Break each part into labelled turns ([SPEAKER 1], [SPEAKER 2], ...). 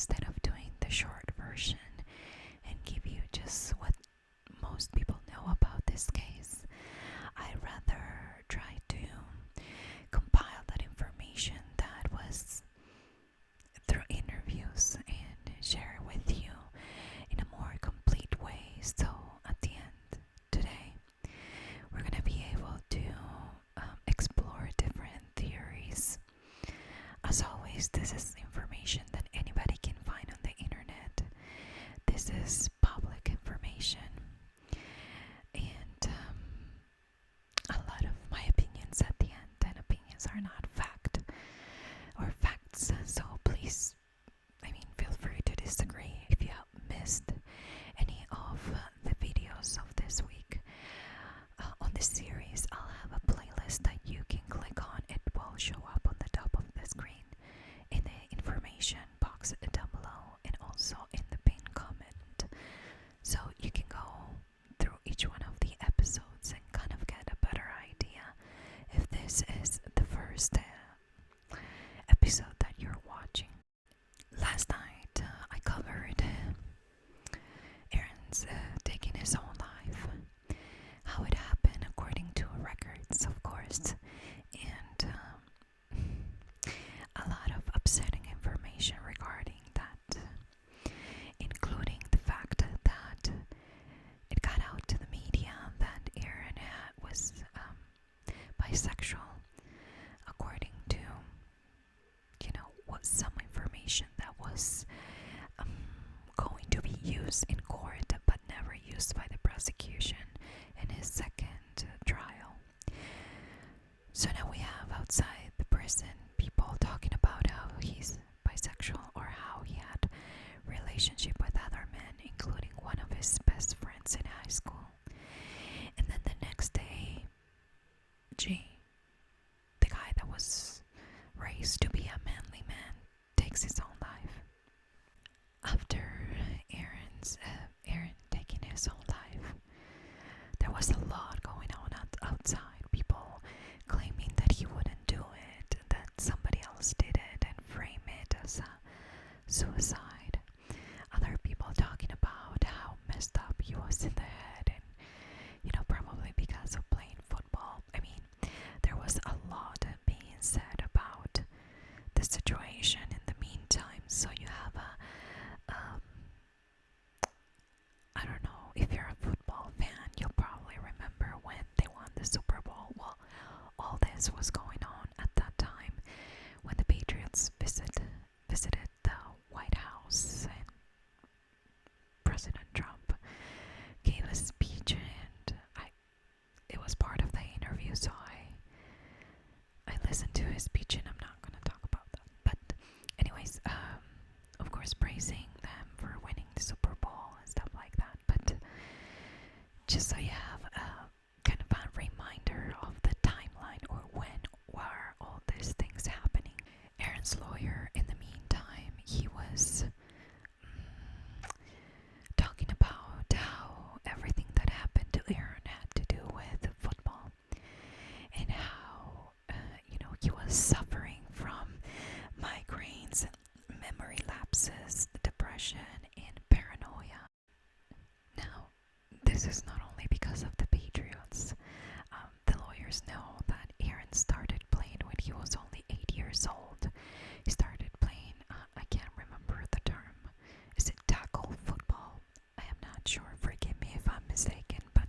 [SPEAKER 1] instead of doing the short version and give you just what most people know about this case, I'd rather try to compile that information that was through interviews and share it with you in a more complete way. So at the end today, we're going to be able to explore different theories. As always, this is information that anybody can find on the internet. This is public information, and a lot of my opinions at the end, and opinions are not fact or facts, so please, feel free to disagree. If you have missed any of the videos of this week on the series, I'll have a playlist that you can click on. It will show up on the top of the screen in the information box down below, and also in the pinned comment, so you can go through each one of the episodes and kind of get a better idea if this is the first episode that you're watching. Last night I covered Aaron's taking his own life, how it happened according to records, of course, and a lot of upsetting information regarding that, including the fact that it got out to the media that Aaron was bisexual, according to what some information that was going to be used in court but never used by the prosecution in his second trial. So now we have outside the prison people talking about how he's bisexual, or how he had relationship with other men, including one of his best friends in high school. And then the next day, the guy that was raised to be a manly man, takes his own life. After Aaron taking his own life, there was a lot going on outside. People claiming that he wouldn't do it, that somebody else did it, and frame it as a suicide. Other people talking about how messed up he was in the head, and probably because of playing football. There was a lot being said about the situation in the meantime. So you have I don't know, if you're a football fan, you'll probably remember when they won the Super Bowl. Well, all this was going on at that time when the Patriots visited the White House, and President Trump gave a speech, and it was part of the interview, so I listened to his speech, and I'm not going to talk about that. But anyways, of course, praising them for winning the Super Bowl and stuff like that. But just so you have a kind of a reminder of the timeline, or when were all these things happening. Aaron's lawyer, in the meantime, he was talking about how everything that happened to Aaron had to do with football, and how he was suffering from migraines, memory lapses, depression, and paranoia. Now, this is not only because of the Patriots. The lawyers know that Aaron started playing when he was only 8 years old. He started playing, I can't remember the term. Is it tackle football? I am not sure. Forgive me if I'm mistaken. But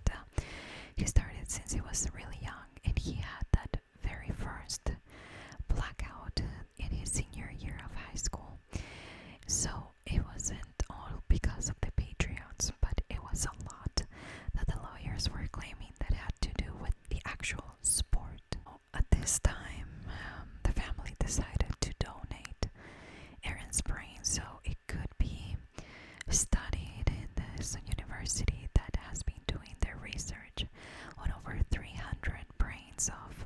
[SPEAKER 1] he started since he was really young, and he had that very first blackout in his senior year of high school. So it wasn't all because of the Patriots, but it was a lot that the lawyers were claiming that had to do with the actual sport. At this time, the family decided to donate Aaron's brain so it could be studied in this university that has been doing their research on over 300 brains of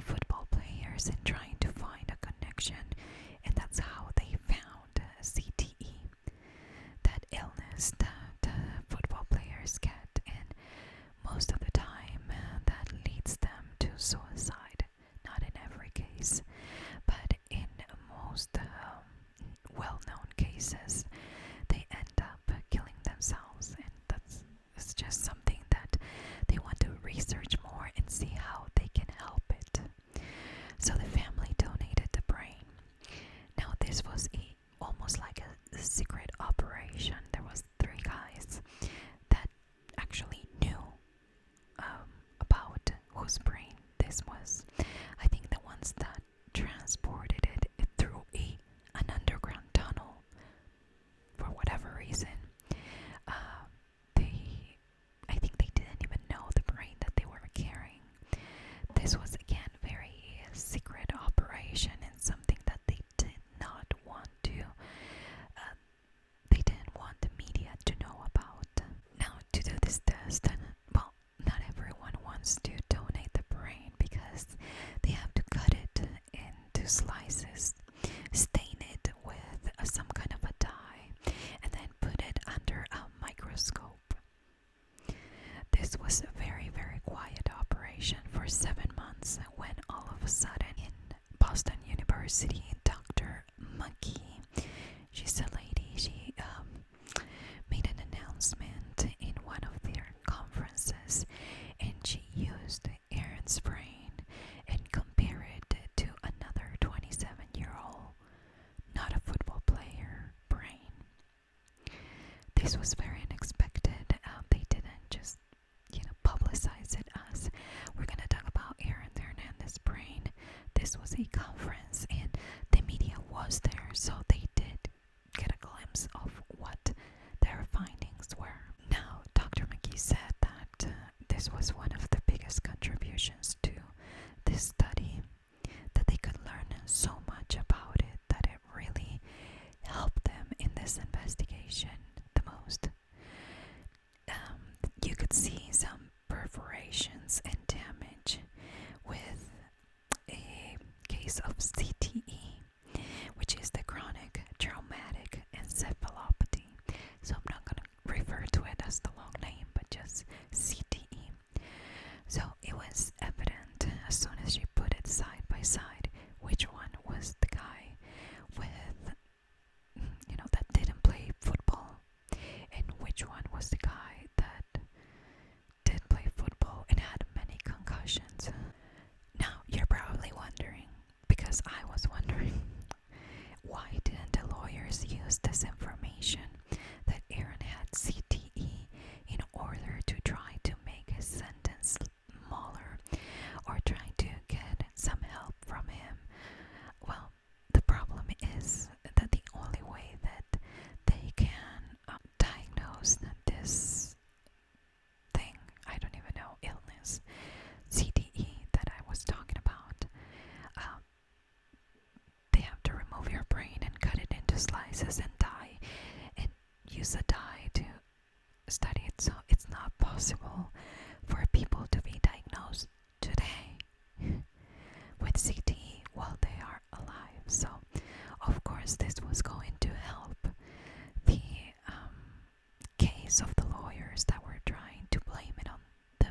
[SPEAKER 1] football players and trying to find a connection. And that's how they found CTE, that illness that football players get, and most of the time that leads them to suicide. Not in every case, but in most well-known cases. cases, they end up killing themselves, and it's just something that they want to research more and see how they can help it. So the family donated the brain. Now this was almost like a secret operation. There was three guys that actually knew about whose brain this was. I think the ones that transported it through an underground tunnel for whatever reason. They, I think they didn't even know the brain that they were carrying. This was again very secret operation and something that they did not want to. They didn't want the media to know about. Now to do this test, well, not everyone wants to donate the brain because they have to cut it into slices, stain it with some kind of a dye, and then put it under a microscope. This was a very, very quiet operation for 7 months when all of a sudden in Boston University, Dr. Monkey, she's a lady, she made an announcement in one of their conferences, and she used Aaron's brain and compared it to another 27-year-old, not a football player, brain. This was very unexpected. They didn't just, publicize it as we're gonna talk about Aaron Hernandez brain. This was a conference and the media was there, so they did get a glimpse of what their findings were. Now, Dr. McGee said that this was one of the biggest contributions to this study, that they could learn so much about it that it really helped them in this investigation the most. You could see some perforations and damage with a case of CTE, which is the chronic traumatic encephalopathy. So I'm not going to refer to it as the long name, but just CTE. So it was evident as soon as she put it side by side which one was the guy with, that didn't play football, and which one was the guy that did play football and had many concussions. Now, you're probably wondering, because I was wondering, why didn't the lawyers use this information that Aaron had CTE in order to try to make his sentence smaller or try to get some help from him? Well, the problem is that the only way that they can diagnose this thing, I don't even know, illness, CTE that I was talking about, they have to remove your brain and cut it into slices and dye, and use a dye to study it. So it's not possible for people to be diagnosed today with CTE while they are alive. So of course this was going to help the case of the lawyers that were trying to blame it on the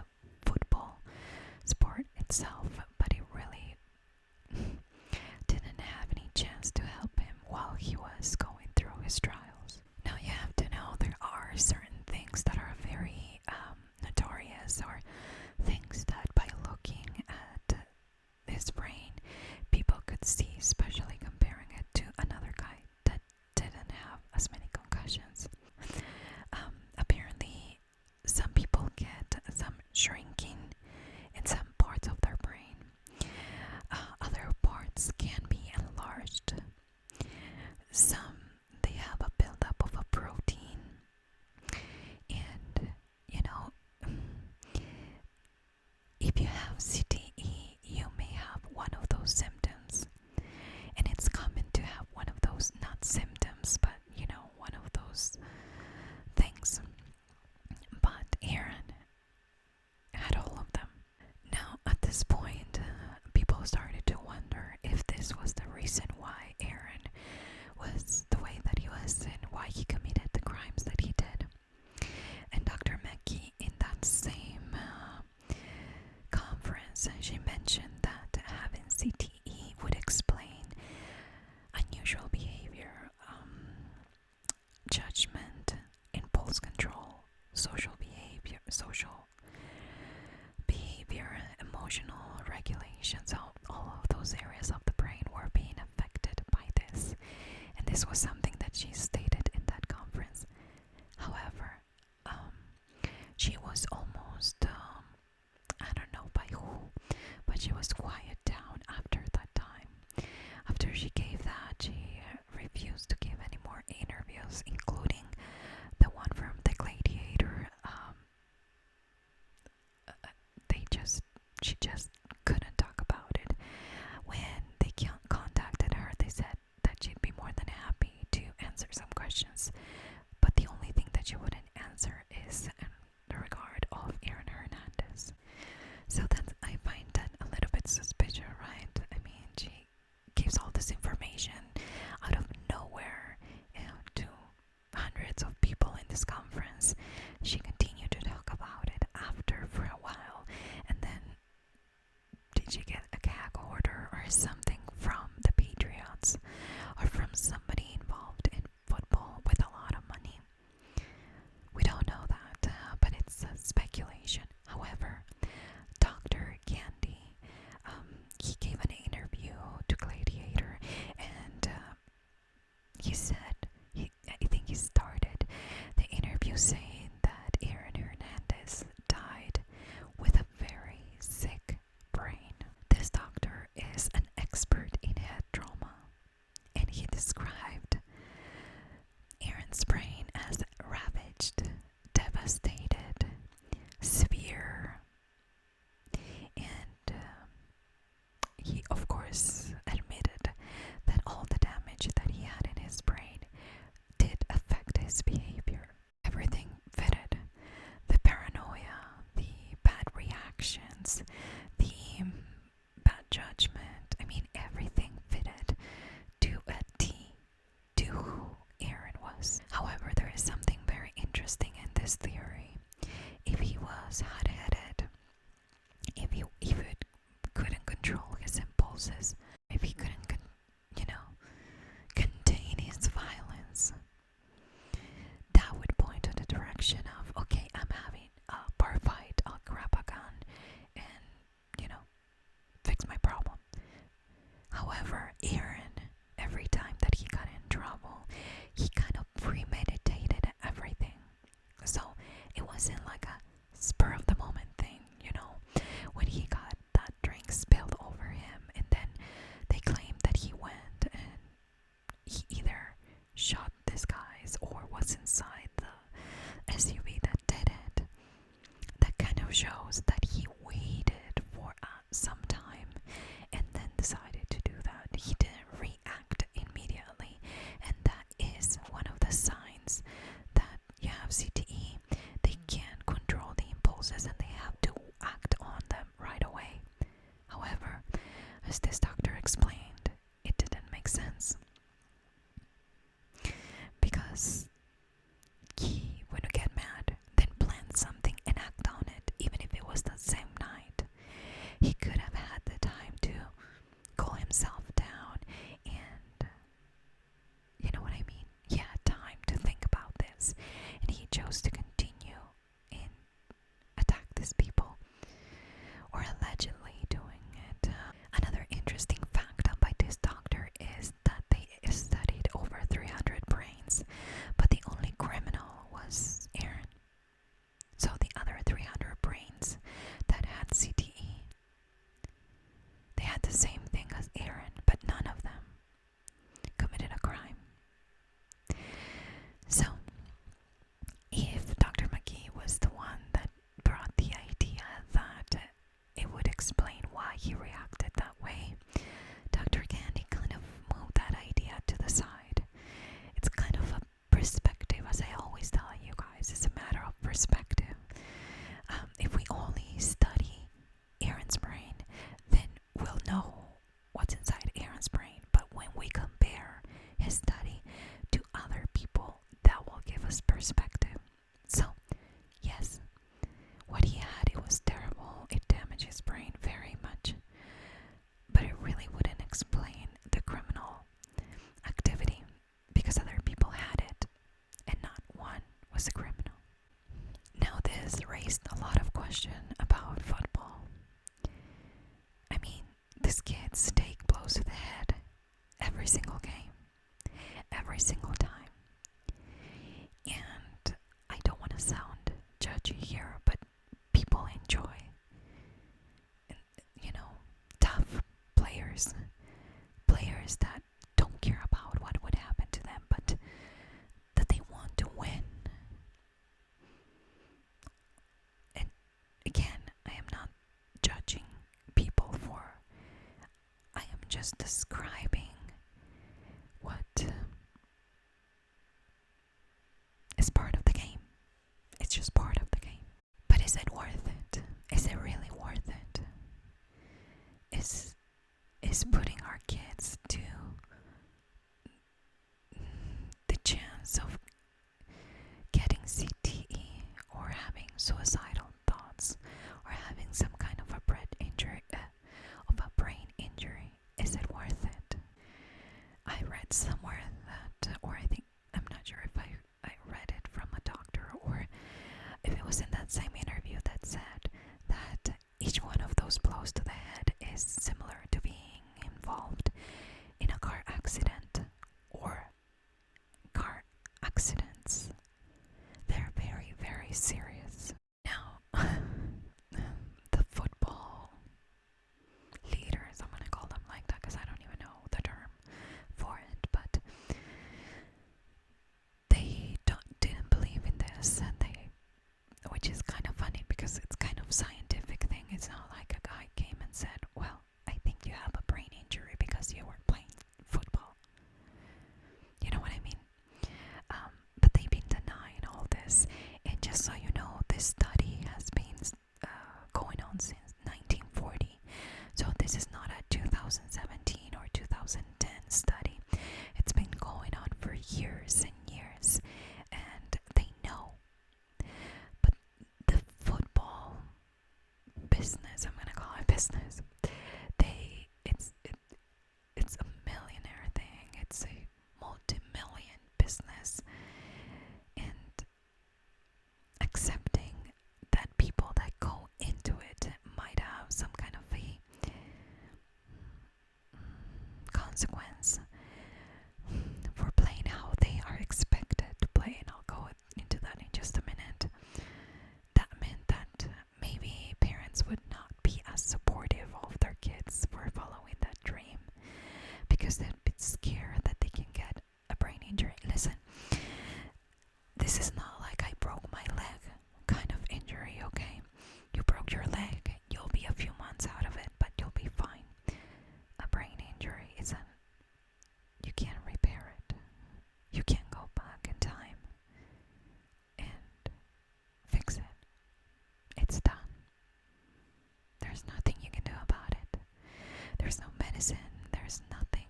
[SPEAKER 1] football sport itself, but it really didn't have any chance to help him while he was going through his trials. Now you have to know there are certain things that are very notorious, or things that by looking at his brain people could see, especially comparing it to another guy that didn't have as many concussions. Apparently some people get some shrinking in some parts of their brain. Other parts can be enlarged. Some, they have a buildup of a protein, and if you have CTE, you may have one of those symptoms, and it's common to have one of those, not symptoms, but one of those things. But Aaron had all of them. Now, at this point, people started to wonder if this was the reason why Aaron was This was something that she stated in that conference. However, she was almost, I don't know by who, but she was quiet down after that time. After she gave that, she refused to give any more interviews, including the one from the Gladiator. She just couldn't talk about it. When they contacted her, they said that she'd be more than happy to answer some questions, but the only thing that she wouldn't answer is in the regard of Aaron Hernandez. So that I find that a little bit suspicious, right? I mean, she gives all this information out of nowhere, to hundreds of people in this conference. She continued to talk about it after for a while, and then did she get a gag order or something from the Patriots or from somebody involved in football with a lot of money? We don't know that, but it's a speculation. However, Dr. Candy, he gave an interview to Gladiator, and he said, I think he started the interview saying that Aaron Hernandez died with a very sick brain. This doctor is an expert in head trauma, and he described Aaron's brain as ravaged, devastated, severe, and he, of course, admitted that all the damage that he had in his brain did affect his behavior. Everything fitted. The paranoia, the bad reactions, the bad judgment. I mean, everything fitted to a T to who Aaron was. However, there is something very interesting in this theory. If he was hot-headed, if he couldn't control his impulses, if he couldn't, contain his violence, that would point to the direction of, okay, I'm having a bar fight, I'll grab a gun and, fix my problem. However, Aaron, every time that he got in trouble, he kind of premeditated everything. So it wasn't like a spur of the moment thing, when he got that drink spilled over him, and then they claimed that he went and he either shot these guys or was inside the SUV that did it. That kind of shows that he waited for some time and then decided to do that. He didn't react immediately, and that is one of the signs that you have CTE. They can't control the impulses and they have to act on them right away. However, as this doctor explained, it didn't make sense, because he would get mad, then plan something and act on it, even if it was the same night. He could have had the time to cool himself down, and you know what I mean? He had time to think about this, and he chose to continue and attack these people, or allegedly doing it. Another interesting fact by this doctor is that they studied over 300 brains, but the only criminal was Aaron. So the other 300 brains that had CTE, they had the same thing as Aaron, but none of them committed a crime. So, if Dr. McGee was the one that brought the idea that it would explain why he reacted that way, Dr. Candy kind of moved that idea to the side. It's kind of a perspective, as I always tell you guys, it's a matter of perspective. If we only study Aaron's brain, then we'll know what's inside Aaron's brain. But when we compare his study to other people, that will give us perspective. So, yes, what he had, it was terrible. It damaged his brain very much. But it really wouldn't explain the criminal activity, because other people had it, and not one was a criminal. Now, this raised a lot of question about football. I mean, these kids take blows to the head every single game. Every just describing what is part of the game. It's just part of the game. But is it worth it? Is it really worth it? Is putting our kids to the chance of getting CTE or having suicidal thoughts or having some kind of a brain injury, is it worth it? I read somewhere that, or I think, I'm not sure if I read it from a doctor or if it was in that same interview that said that each one of those blows to the head is similar to being involved in a car accident or car accidents. They're very, very serious. Now, the football leaders, I'm gonna call them like that because I don't even know the term for it, but they didn't believe in this, and which is kind of funny because it's kind of scientific thing. It's not like a guy came and said, well, I think you have a brain injury because you were playing football. You know what I mean? But they've been denying all this. And just so you know, this study has been going on since 1940. So this is not a 2017 or 2010 study. It's been going on for years and years. And they know. But the football business, I'm going to call it business, it's a millionaire thing. It's a multi-million business, and accepting that people that go into it might have some kind of a consequence for playing how they are expected to play, and I'll go into that in just a minute. That meant that maybe parents would not be as supportive of their kids for following that dream because they'd be scared that they can get a brain injury. Listen, this is not like I broke my leg kind of injury, okay? You broke your leg, you'll be a few months out of it, but you'll be fine. A brain injury isn't, you can't repair it. You can't go back in time and fix it. It's done. There's nothing you can do about it. There's no medicine, there's nothing.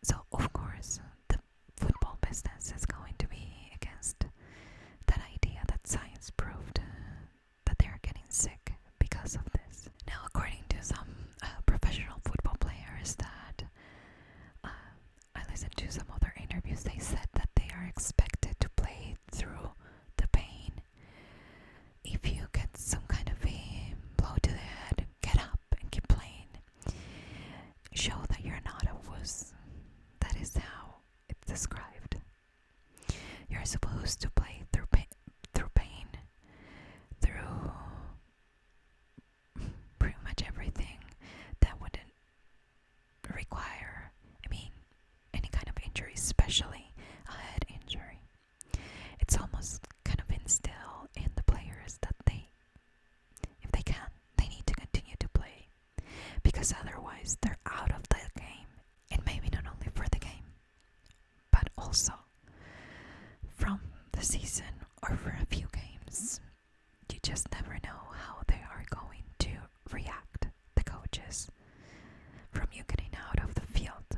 [SPEAKER 1] So, of course, the football business is going to be against that idea that science proved that they are getting sick because of this. Now, according to some professional football players that I listened to some other interviews, they said that they are expected to play through the pain. If you get some kind of a blow to the head, get up and keep playing. Show that you're not a wuss. That is how it's described. You're supposed to play through pain, through pretty much everything that wouldn't require, any kind of injury, especially a head injury. It's almost kind of instilled in the players that if they can, they need to continue to play because otherwise they're out of the game. And maybe not only for the game, but also from the season or for a few games. You just never know how they are going to react, the coaches, from you getting out of the field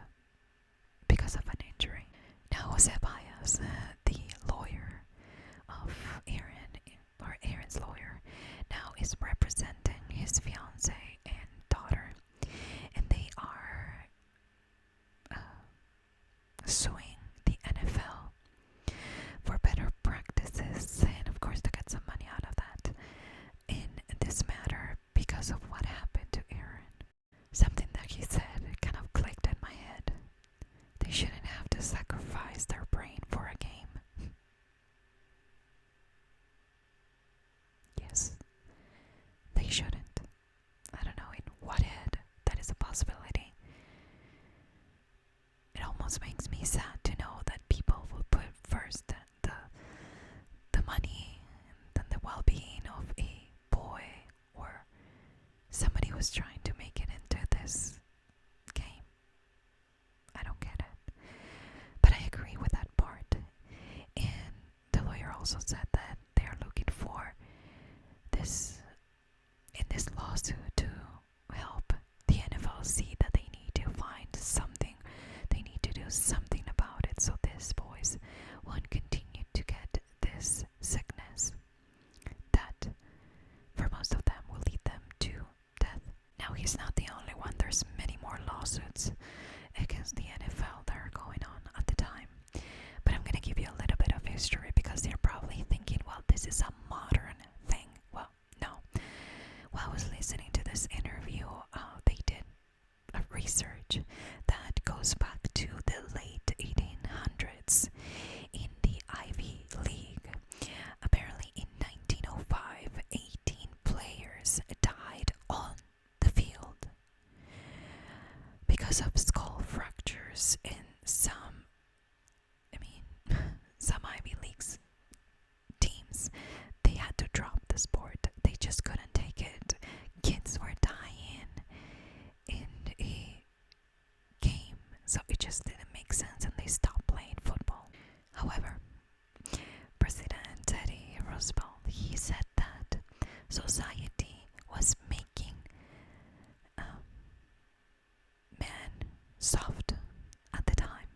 [SPEAKER 1] because of an injury. Now, Jose Baez, the lawyer of Aaron's lawyer, now is representing his fiance and daughter, and they are suing the NFL for better practices and, of course, to get some money out of that in this matter because of what happened to Aaron. Something that he said kind of clicked in my head. They shouldn't have to sacrifice their brain for a game. Yes, they shouldn't. I don't know in what head that is a possibility. It almost makes me sad to know that people will put first the money and the well-being of a boy or somebody who's trying to make it into this agree with that part. And the lawyer also said that they are looking for this in this lawsuit to help the NFL see that they need to find something. They need to do something about it so these boys won't continue to get this sickness that for most of them will lead them to death. Now he's not the only one. There's many more lawsuits against the NFL that are going on at the time. But I'm going to give you a little bit of history because you're probably thinking, well, this is a modern thing. Well, no. While I was listening to this interview, they did a research that goes back to the late 1800s in the Ivy League. Apparently in 1905, 18 players died on the field because of skull fractures in some Ivy League's teams. They had to drop the sport. They just couldn't take it. Kids were dying in a game, so it just didn't make sense and they stopped playing football. However, President Teddy Roosevelt, he said that society was making men soft at the time,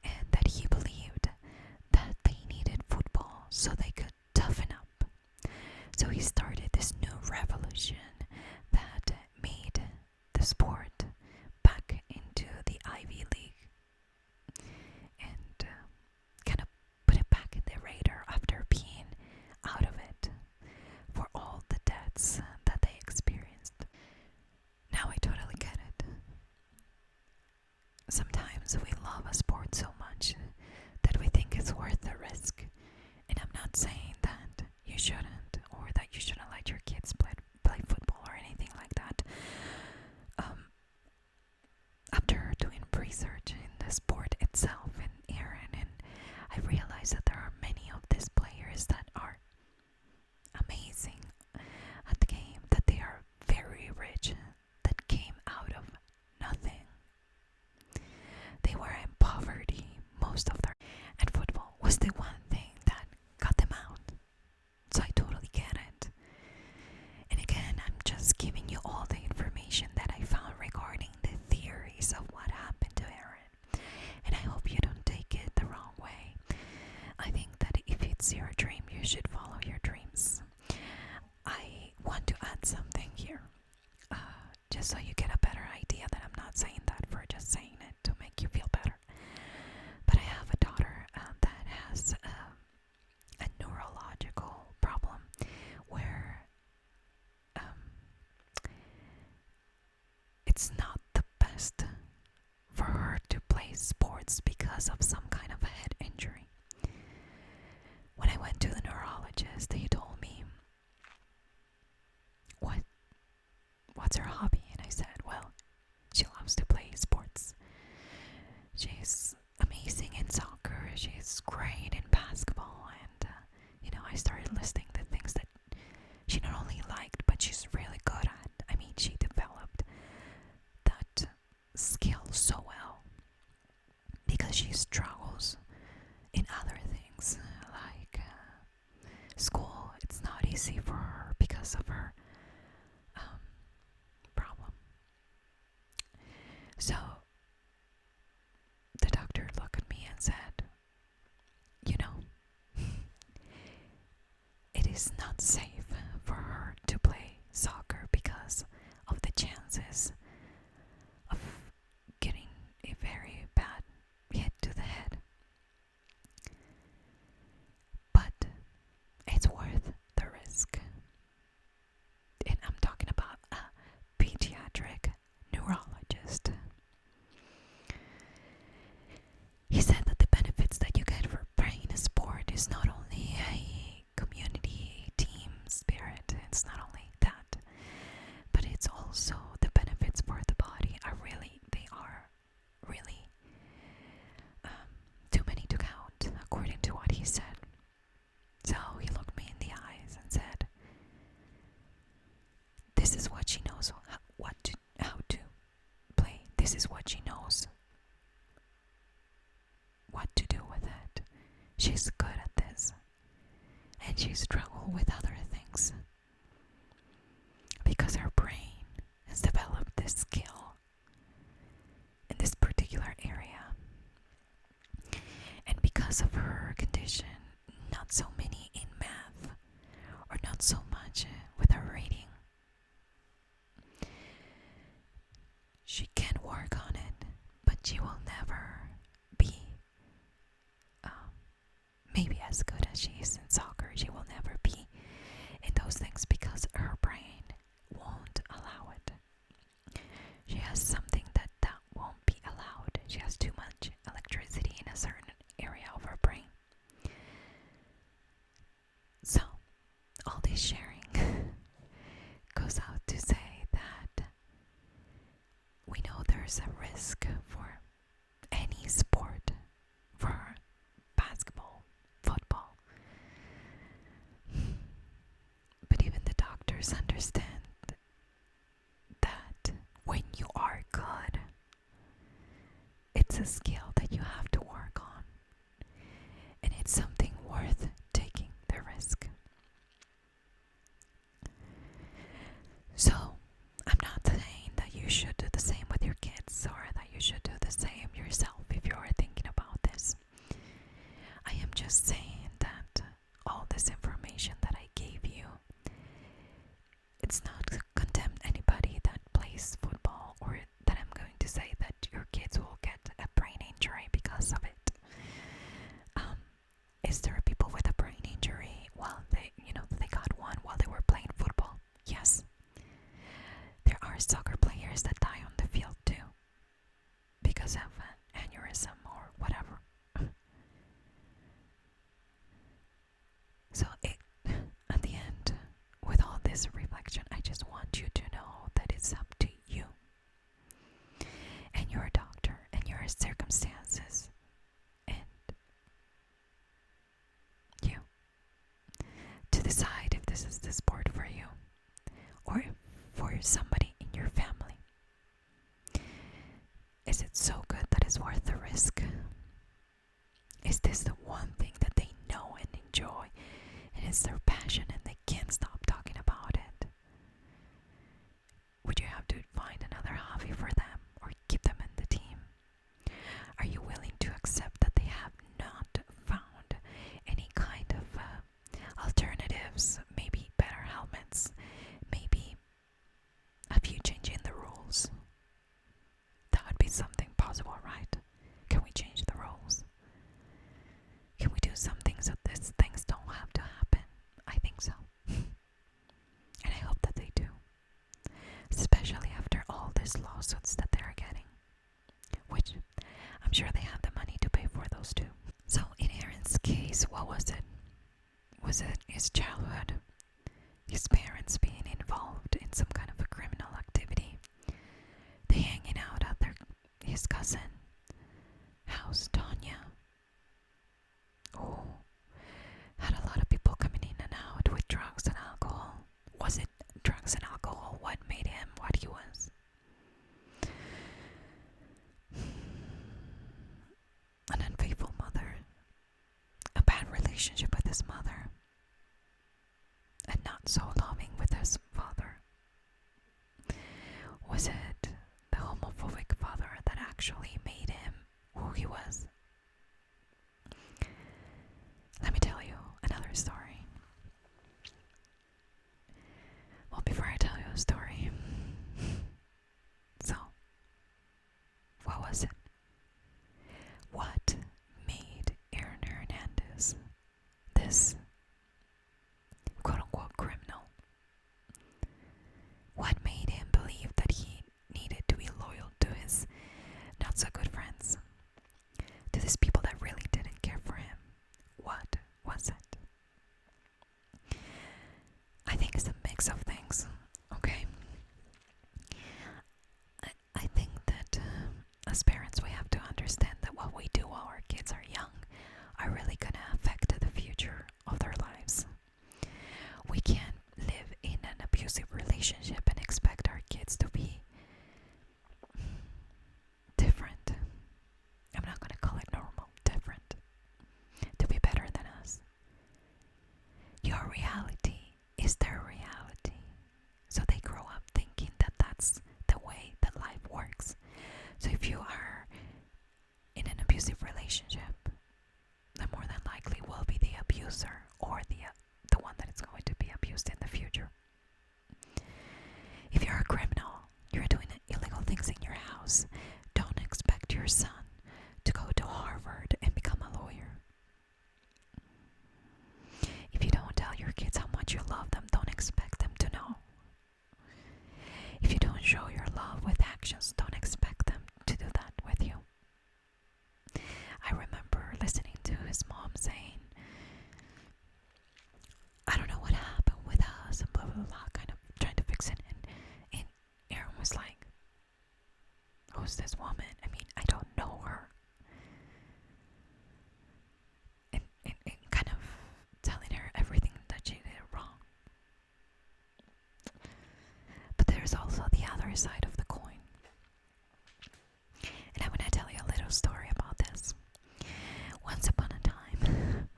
[SPEAKER 1] and that he believed that they needed football so they could toughen up. So he started this new revolution that made the sport back into the Ivy League and kind of put it back in the radar after being out of it for all the deaths that they experienced. Now I totally get it. Sometimes we love a sport so much that we think it's worth the risk. And I'm not saying that you shouldn't or that you shouldn't let your kids play football or anything like that. After doing research in the sport itself and Aaron, and I realized that there are many of these players that are amazing at the game, that they are very rich, that came out of nothing. They were in poverty most of their, and football was the one thing that got them out. So I totally get it. And again, I'm just giving you all the information that I found regarding the theories of what happened to Aaron. And I hope you don't take it the wrong way. I think that if it's your dream, you should follow your dreams. I want to add something here, just so you get a better idea that I'm not saying that for just saying it to make you feel better. But I have a daughter that has a neurological problem where it's not the best for her to play sports because of some kind of a head injury. When I went to the neurologist, they told me, what's her hobby? And I said, well, she loves to play sports. She's amazing in soccer. She's great in basketball. And, I started listing the things that she not only liked, but she's really good at. I mean, she developed that skill so well because she struggles in other things like school. It's not easy for her because of her problem. So the doctor looked at me and said, it is not safe for her to play soccer because of the chances of getting a very bad hit to the head. But it's worth the risk. And I'm talking about a pediatric neurologist. He said that the benefits that you get for playing a sport is not only a community, teams, she's good at this, and she struggles with other things because her brain has developed this skill in this particular area. And because of her condition, not so many in math, or not so much with her reading. She can work on it, but she will never be maybe as good as she is in soccer. She will never be in those things because her brain won't allow it. She has something that won't be allowed. She has too much electricity in a certain area of her brain. So, all this sharing goes out to say that we know there's a risk for any sport, for basketball, football. But even the doctors understand that when you are good, it's a skill that you have to work on. And it's something worth taking the risk. So, I'm not saying that you should do the same with your kids or that you should do the same yourself if you are thinking about this. I am just saying that all this information that I gave you, it's not to condemn anybody that plays football or that I'm going to say that your kids will get a brain injury because of it. Is there people with a brain injury while they got one while they were playing football? Yes. There are soccer players that die on the field too because of an aneurysm or whatever. So at the end, with all this reflection, I just want you to know that it's up to you and your doctor and your circumstances and you to decide if this is the sport for you or for somebody in your family. Is it so good that it's worth the risk? Is this the one thing that they know and enjoy and it's their passion and they can't stop talking about it? Would you have to find another hobby for them or keep them in the team? Are you willing to accept that they have not found any kind of alternatives, maybe better helmets, maybe a few changing the rules? That would be something possible, right? Can we change the rules? Can we do something so these things don't have to happen? I think so. And I hope that they do. Especially after all these lawsuits that they're getting. Which I'm sure they have the money to pay for those too. So in Aaron's case, what was it? Was it his childhood? His parents being involved in some kind of a criminal activity? They hanging out at his cousin house, Tanya. Oh, had a lot of people coming in and out with drugs and alcohol. Was it drugs and alcohol what made him what he was? An unfaithful mother, a bad relationship with his mother, and not so loving with his father. Was it the homophobic father that actually made him who he was? Let me tell you another story. Well, before I tell you a story, so, what was it? What made Aaron Hernandez this quote-unquote criminal? What made him believe that he needed to be loyal to his not-so-good friends? To these people that really didn't care for him? What was it? I think it's a mix of things, okay? I think that as parents we have to understand that what we do while our kids are young are really going to affect the future of their lives. We can't live in an abusive relationship and expect our kids to be different. I'm not going to call it normal, different. To be better reality is their reality. So they grow up thinking that that's the way that life works. So if you are in an abusive relationship, then more than likely will be the abuser or the one that is going to be abused in the future. If you're a criminal, you're doing illegal things in your house, don't expect your son to go to Harvard and become a lawyer. If you don't tell your kids how much you love them, don't expect them to know. If you don't show your love with actions, don't expect them to do that with you. I remember listening to his mom saying, I don't know what happened with us, and blah blah blah, kind of trying to fix it. And Aaron was like, who's this woman? I mean, I don't know her. And kind of telling her everything that she did wrong. But there's also the other side of the coin. And I'm going to tell you a little story about this. Once upon a time,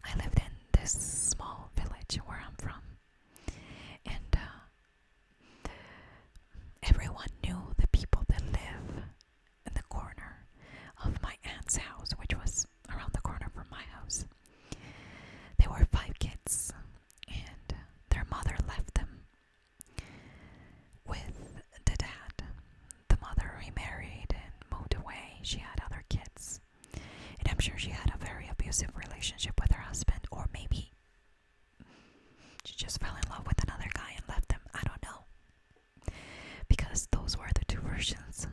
[SPEAKER 1] I lived in this small village where I'm from. And everyone knew the people that live in the corner of my aunt's house, which was around the corner from my house. They were 5 kids, and their mother left them with the dad. The mother remarried and moved away. She had other kids. And I'm sure she had a very abusive relationship with her husband, or maybe she just fell in love with another guy and left him. I don't know. Because those were the 2 versions.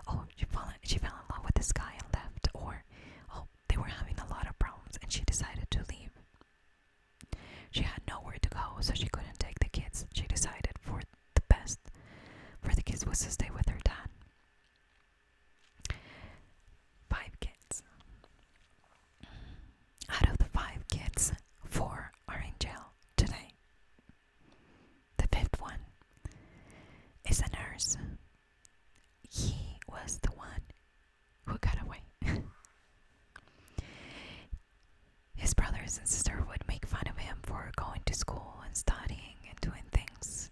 [SPEAKER 1] Oh, she fell in love with this guy and left. Or, oh, they were having a lot of problems and she decided to leave. She had nowhere to go, so she couldn't take the kids. She decided for the best for the kids was to stay with her dad. 5 kids. Out of the 5 kids, 4 are in jail today. The 5th one is a nurse. He was the one who got away. His brothers and sister would make fun of him for going to school and studying and doing things,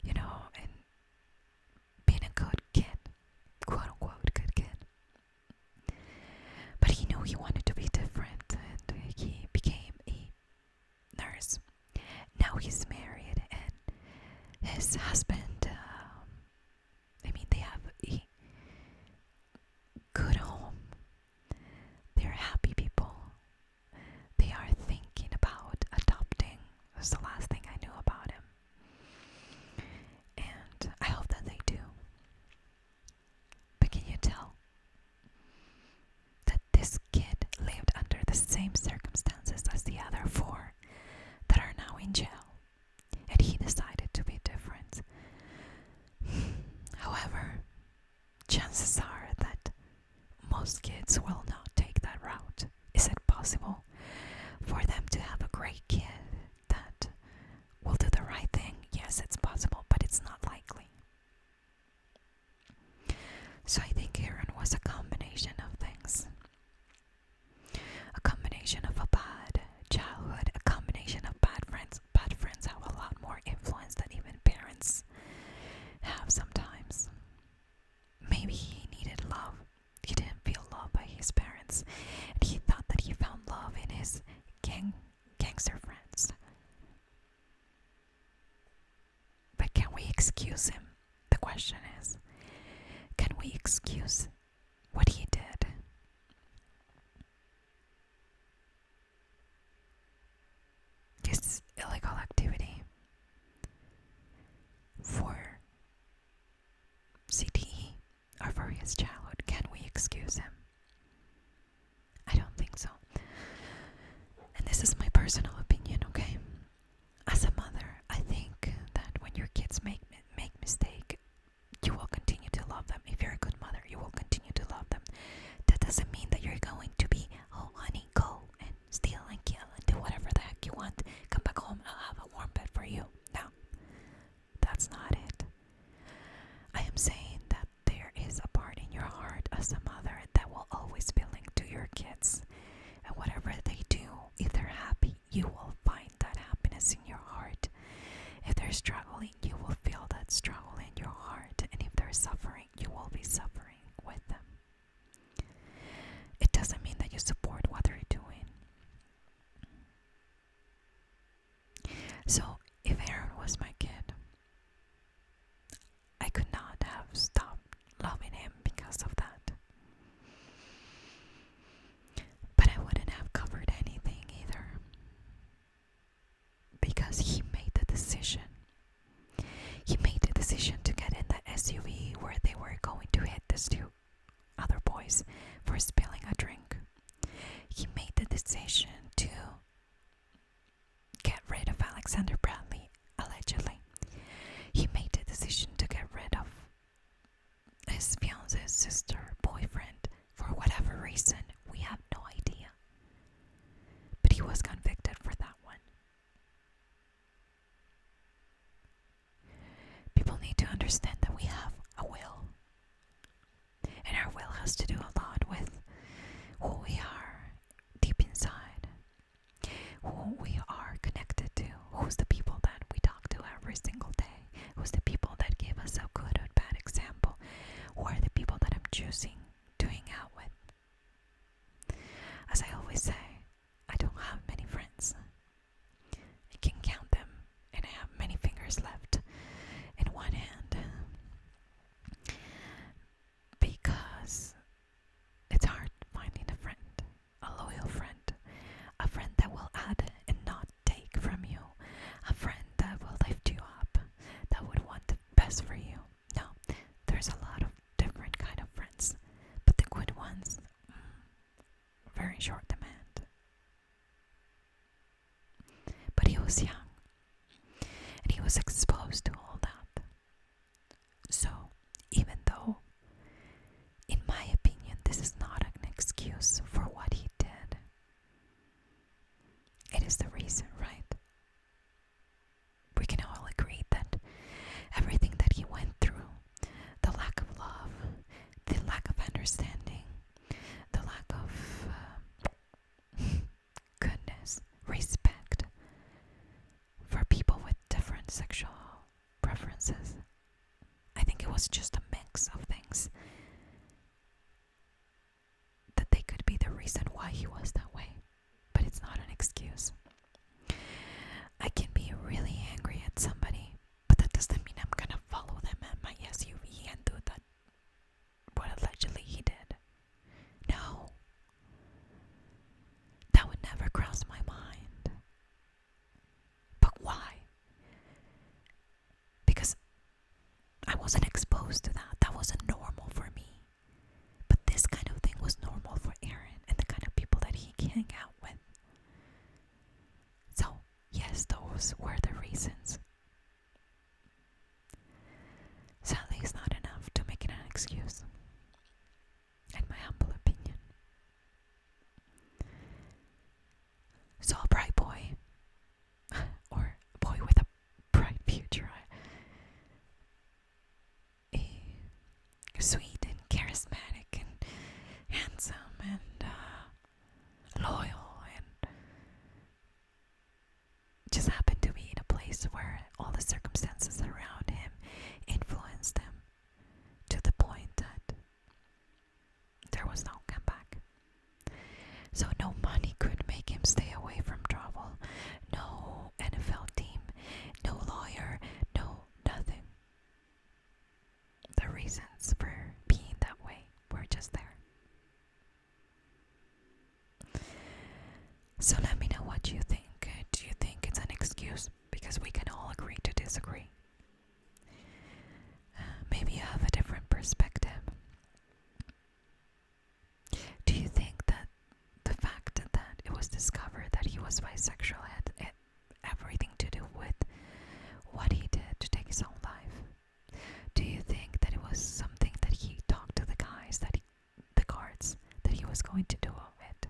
[SPEAKER 1] you know, and being a good kid, quote unquote good kid. But he knew he wanted to be different, and he became a nurse. Now he's married, and his husband, they have a good home. They're happy people. They are thinking about adopting. That's the last thing I knew about him. And I hope that they do. But can you tell that this kid lived under the same circumstances as the other 4 that are now in jail? And he decided to be different. However, chances are that most kids will not take that route. Is it possible for them to have a great kid that will do the right thing? Yes, it's possible, but it's not likely. So I think Aaron was a combination of things. A combination of a bad childhood, a combination of bad friends. Bad friends have a lot more influence than even parents have sometimes. Maybe he needed love. He didn't feel loved by his parents, and he thought that he found love in his gangster friends. But can we excuse him? The question is, can we excuse what he did? His illegal activity for CTE or for his childhood. Can we excuse him? I don't think so. And this is my personal opinion, okay? As a mother, I think that when your kids make mistake, you will continue to love them. If you're a good mother, you will continue to love them. That doesn't mean that you're going to be, oh honey, go and steal and kill and do whatever the heck you want. Come back home, I'll have a warm bed for you. No, that's not it. I am saying that there is a part in your heart as a mother that will always be linked to your kids. And whatever they do, if they're happy, you will So if Aaron was my kid, I could not have stopped loving him because of that. But I wouldn't have covered anything either. Because he made the decision. He made the decision to get in the SUV where they were going to hit these two other boys for spilling a drink. He made the decision to get rid of Alexander Bradley, allegedly. He made the decision to get rid of his fiance's sister, boyfriend, for whatever reason. We have no idea. But he was convicted for that one. People need to understand that we have a will. And our will has to do a lot with who we are deep inside, who we are connected to, who's the people that we talk to every single day, who's the people that give us a good or bad example, who are the people that I'm choosing to hang out with. As I always say, I don't have many friends. I can count them, and I have many fingers left in one hand. Because it's hard finding a friend, a loyal friend, a friend that will add and not take from you, a friend that will lift you up, that would want the best for you. No, there's a lot of different kind of friends, but the good ones, very short demand. But he was young, and he was exposed to all that. So, even though, in my opinion, this is not an excuse for what he did, it is the reason, right? We can all agree that everything that he went through, the lack of love, the lack of understanding, the lack of goodness, respect for people with different sexual preferences, I think it was just a mix of things that they could be the reason why he was that way. But it's not an excuse. I can be really angry at somebody, but that doesn't mean I'm gonna follow them at my SUV and do that, what allegedly he did. No. That would never cross my mind. But why? Because I wasn't exposed to that. That wasn't normal for me. But this kind of thing was normal for Aaron and the kind of people that he hang out with. So, yes, those were the reasons. Sadly, it's not enough to make it an excuse, in my humble opinion. So a bright boy, or a boy with a bright future, sweet and charismatic and handsome and loyal, and just happened to be in a place where all the circumstances around him influenced him to the point that there was no comeback. So no money could make him stay away from trouble. No NFL team, no lawyer, no nothing. The reasons for being that way were just there. So let me know what you think. Do you think it's an excuse? Because we can all agree to disagree. Maybe you have a different perspective. Do you think that the fact that it was discovered that he was bisexual had everything to do with what he did to take his own life? Do you think that it was something that he talked to the guys, the guards, that he was going to do it,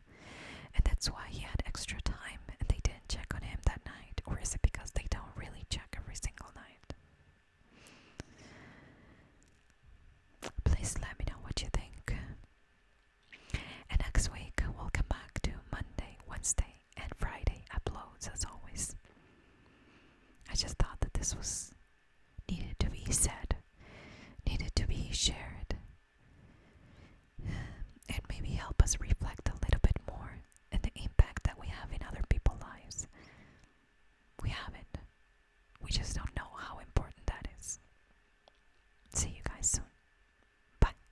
[SPEAKER 1] and that's why he had extra time and they didn't check on him that night? Or is it because they don't really check every single night? Please let me know what you think. And next week we'll come back to Monday, Wednesday, and Friday uploads as always. I just thought that this was needed to be said, needed to be shared, and maybe help us